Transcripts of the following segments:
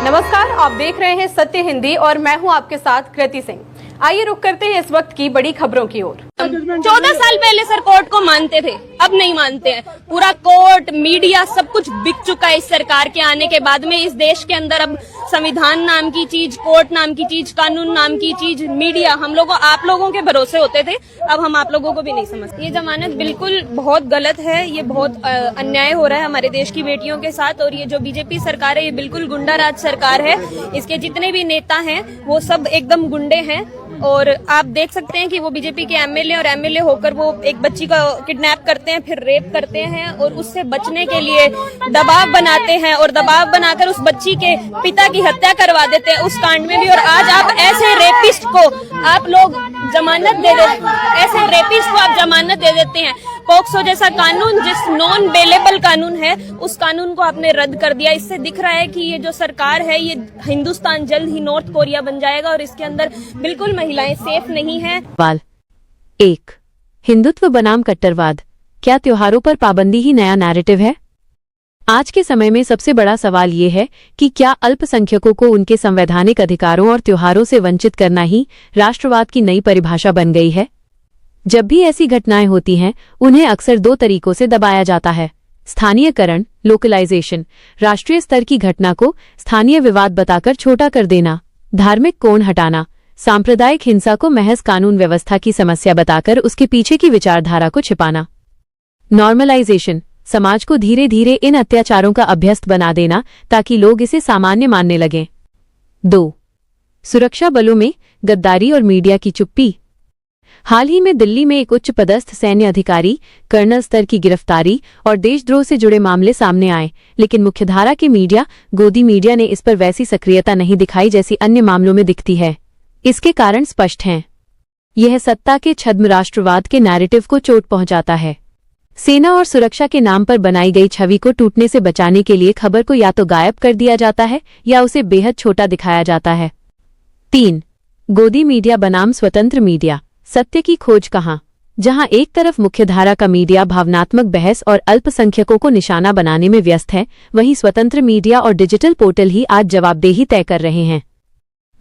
नमस्कार, आप देख रहे हैं सत्य हिंदी और मैं हूं आपके साथ कृति सिंह। आइए रुक करते हैं इस वक्त की बड़ी खबरों की ओर। 14 साल पहले सर कोर्ट को मानते थे, अब नहीं मानते हैं। पूरा कोर्ट, मीडिया सब कुछ बिक चुका है इस सरकार के आने के बाद में। इस देश के अंदर अब संविधान नाम की चीज, कोर्ट नाम की चीज, कानून नाम की चीज, मीडिया हम लोगों, आप लोगों के भरोसे होते थे, अब हम आप लोगों को भी नहीं समझते। ये जमानत बिल्कुल बहुत गलत है, ये बहुत अन्याय हो रहा है हमारे देश की बेटियों के साथ। और ये जो बीजेपी सरकार है ये बिल्कुल गुंडा राज सरकार है। इसके जितने भी नेता हैं वो सब एकदम गुंडे हैं। और आप देख सकते हैं कि वो बीजेपी के एमएलए और एमएलए होकर वो एक बच्ची का किडनैप करते हैं, फिर रेप करते हैं और उससे बचने के लिए दबाव बनाते हैं और दबाव बनाकर उस बच्ची के पिता की हत्या करवा देते हैं उस कांड में भी। और आज आप ऐसे रेपिस्ट को आप लोग जमानत दे देते, ऐसे रेपिस्ट को आप जमानत दे देते हैं। पॉक्सो जैसा कानून, जिस नॉन बेलेबल कानून है, उस कानून को आपने रद्द कर दिया। इससे दिख रहा है कि ये जो सरकार है ये हिंदुस्तान जल्द ही नॉर्थ कोरिया बन जाएगा और इसके अंदर बिल्कुल महिलाएं सेफ नहीं है। 1. हिंदुत्व बनाम कट्टरवाद, क्या त्योहारों पर पाबंदी ही नया नैरेटिव है? आज के समय में सबसे बड़ा सवाल ये है कि क्या अल्पसंख्यकों को उनके संवैधानिक अधिकारों और त्योहारों से वंचित करना ही राष्ट्रवाद की नई परिभाषा बन गई है? जब भी ऐसी घटनाएं होती हैं, उन्हें अक्सर दो तरीकों से दबाया जाता है: स्थानीयकरण, लोकलाइजेशन, राष्ट्रीय स्तर की घटना को स्थानीय विवाद बताकर छोटा कर देना; धार्मिक कोण हटाना, सांप्रदायिक हिंसा को महज कानून व्यवस्था की समस्या बताकर उसके पीछे की विचारधारा को छिपाना; नॉर्मलाइजेशन, समाज को धीरे धीरे इन अत्याचारों का अभ्यस्त बना देना ताकि लोग इसे सामान्य मानने लगें। 2. सुरक्षा बलों में गद्दारी और मीडिया की चुप्पी। हाल ही में दिल्ली में एक उच्च पदस्थ सैन्य अधिकारी, कर्नल स्तर की गिरफ्तारी और देशद्रोह से जुड़े मामले सामने आए, लेकिन मुख्यधारा के मीडिया, गोदी मीडिया ने इस पर वैसी सक्रियता नहीं दिखाई जैसी अन्य मामलों में दिखती है। इसके कारण स्पष्ट हैं। यह सत्ता के छद्म राष्ट्रवाद के नैरेटिव को चोट पहुंचाता है। सेना और सुरक्षा के नाम पर बनाई गई छवि को टूटने से बचाने के लिए खबर को या तो गायब कर दिया जाता है या उसे बेहद छोटा दिखाया जाता है। 3. गोदी मीडिया बनाम स्वतंत्र मीडिया, सत्य की खोज कहाँ? जहां एक तरफ मुख्यधारा का मीडिया भावनात्मक बहस और अल्पसंख्यकों को निशाना बनाने में व्यस्त है, वहीं स्वतंत्र मीडिया और डिजिटल पोर्टल ही आज जवाबदेही तय कर रहे हैं।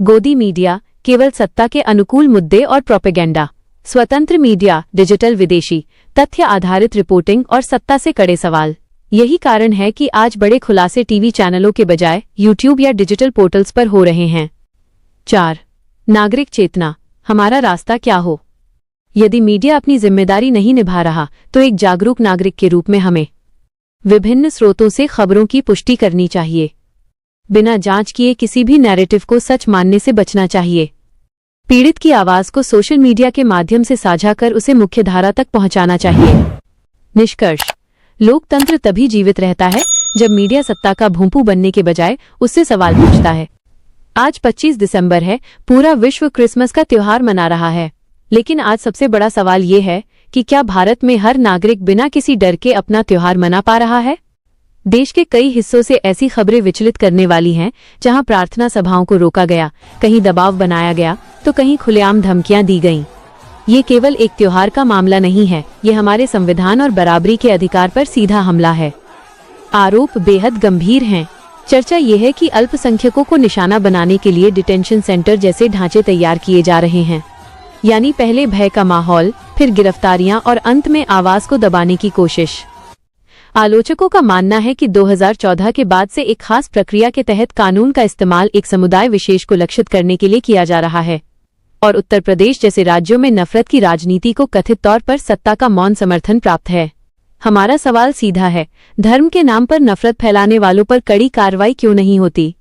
गोदी मीडिया केवल सत्ता के अनुकूल मुद्दे और प्रोपेगेंडा, स्वतंत्र मीडिया डिजिटल विदेशी, तथ्य आधारित रिपोर्टिंग और सत्ता से कड़े सवाल। यही कारण है कि आज बड़े खुलासे टीवी चैनलों के बजाय यूट्यूब या डिजिटल पोर्टल्स पर हो रहे हैं। 4. नागरिक चेतना, हमारा रास्ता क्या हो? यदि मीडिया अपनी जिम्मेदारी नहीं निभा रहा तो एक जागरूक नागरिक के रूप में हमें विभिन्न स्रोतों से खबरों की पुष्टि करनी चाहिए। बिना जांच किए किसी भी नैरेटिव को सच मानने से बचना चाहिए। पीड़ित की आवाज को सोशल मीडिया के माध्यम से साझा कर उसे मुख्यधारा तक पहुंचाना चाहिए। निष्कर्ष: लोकतंत्र तभी जीवित रहता है जब मीडिया सत्ता का भोंपू बनने के बजाय उससे सवाल पूछता है। आज 25 दिसंबर है, पूरा विश्व क्रिसमस का त्योहार मना रहा है, लेकिन आज सबसे बड़ा सवाल ये है कि क्या भारत में हर नागरिक बिना किसी डर के अपना त्योहार मना पा रहा है? देश के कई हिस्सों से ऐसी खबरें विचलित करने वाली हैं, जहां प्रार्थना सभाओं को रोका गया, कहीं दबाव बनाया गया तो कहीं खुलेआम धमकियां दी गईं। ये केवल एक त्योहार का मामला नहीं है, ये हमारे संविधान और बराबरी के अधिकार पर सीधा हमला है। आरोप बेहद गंभीर हैं। चर्चा ये है कि अल्पसंख्यकों को निशाना बनाने के लिए डिटेंशन सेंटर जैसे ढांचे तैयार किए जा रहे हैं, यानी पहले भय का माहौल, फिर गिरफ्तारियां और अंत में आवाज को दबाने की कोशिश। आलोचकों का मानना है कि 2014 के बाद से एक खास प्रक्रिया के तहत कानून का इस्तेमाल एक समुदाय विशेष को लक्षित करने के लिए किया जा रहा है और उत्तर प्रदेश जैसे राज्यों में नफरत की राजनीति को कथित तौर पर सत्ता का मौन समर्थन प्राप्त है। हमारा सवाल सीधा है, धर्म के नाम पर नफरत फैलाने वालों पर कड़ी कार्रवाई क्यों नहीं होती?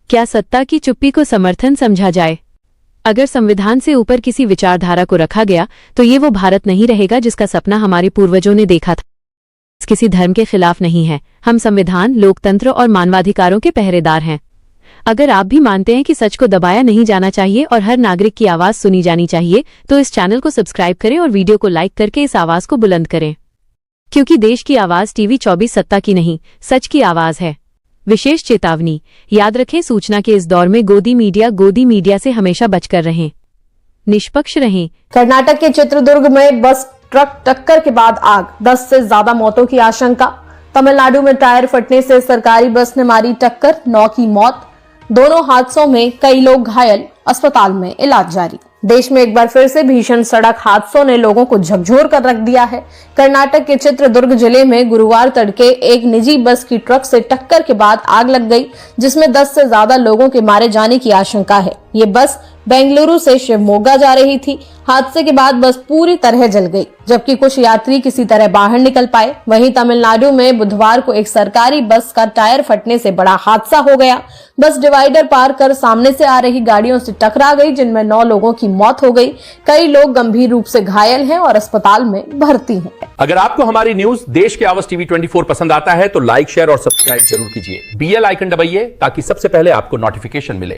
क्या सत्ता की चुप्पी को समर्थन समझा जाए? अगर संविधान से ऊपर किसी विचारधारा को रखा गया तो ये वो भारत नहीं रहेगा जिसका सपना हमारे पूर्वजों ने देखा था। किसी धर्म के खिलाफ नहीं है, हम संविधान, लोकतंत्र और मानवाधिकारों के पहरेदार हैं। अगर आप भी मानते हैं कि सच को दबाया नहीं जाना चाहिए और हर नागरिक की आवाज सुनी जानी चाहिए, तो इस चैनल को सब्सक्राइब करें और वीडियो को लाइक करके इस आवाज को बुलंद करें, क्योंकि देश की आवाज टीवी 24 सत्ता की नहीं, सच की आवाज है। विशेष चेतावनी, याद रखें, सूचना के इस दौर में गोदी मीडिया से हमेशा बचकर रहें, निष्पक्ष रहें। कर्नाटक के चित्रदुर्ग में बस ट्रक टक्कर के बाद आग, 10 से ज्यादा मौतों की आशंका। तमिलनाडु में टायर फटने से सरकारी बस ने मारी टक्कर, 9 की मौत। दोनों हादसों में कई लोग घायल, अस्पताल में इलाज जारी। देश में एक बार फिर से भीषण सड़क हादसों ने लोगों को झकझोर कर रख दिया है। कर्नाटक के चित्रदुर्ग जिले में गुरुवार तड़के एक निजी बस की ट्रक से टक्कर के बाद आग लग गई, जिसमें 10 से ज्यादा लोगों के मारे जाने की आशंका है। ये बस बेंगलुरु से शिवमोगा जा रही थी। हादसे के बाद बस पूरी तरह जल गई, जबकि कुछ यात्री किसी तरह बाहर निकल पाए। वहीं तमिलनाडु में बुधवार को एक सरकारी बस का टायर फटने से बड़ा हादसा हो गया। बस डिवाइडर पार कर सामने से आ रही गाड़ियों से टकरा गई, जिनमें 9 लोगों की मौत हो गई। कई लोग गंभीर रूप से घायल हैं और अस्पताल में भर्ती हैं। अगर आपको हमारी न्यूज देश के आवाज टीवी 24 पसंद आता है तो लाइक, शेयर और सब्सक्राइब जरूर कीजिए। BL आइकन दबाइए ताकि सबसे पहले आपको नोटिफिकेशन मिले।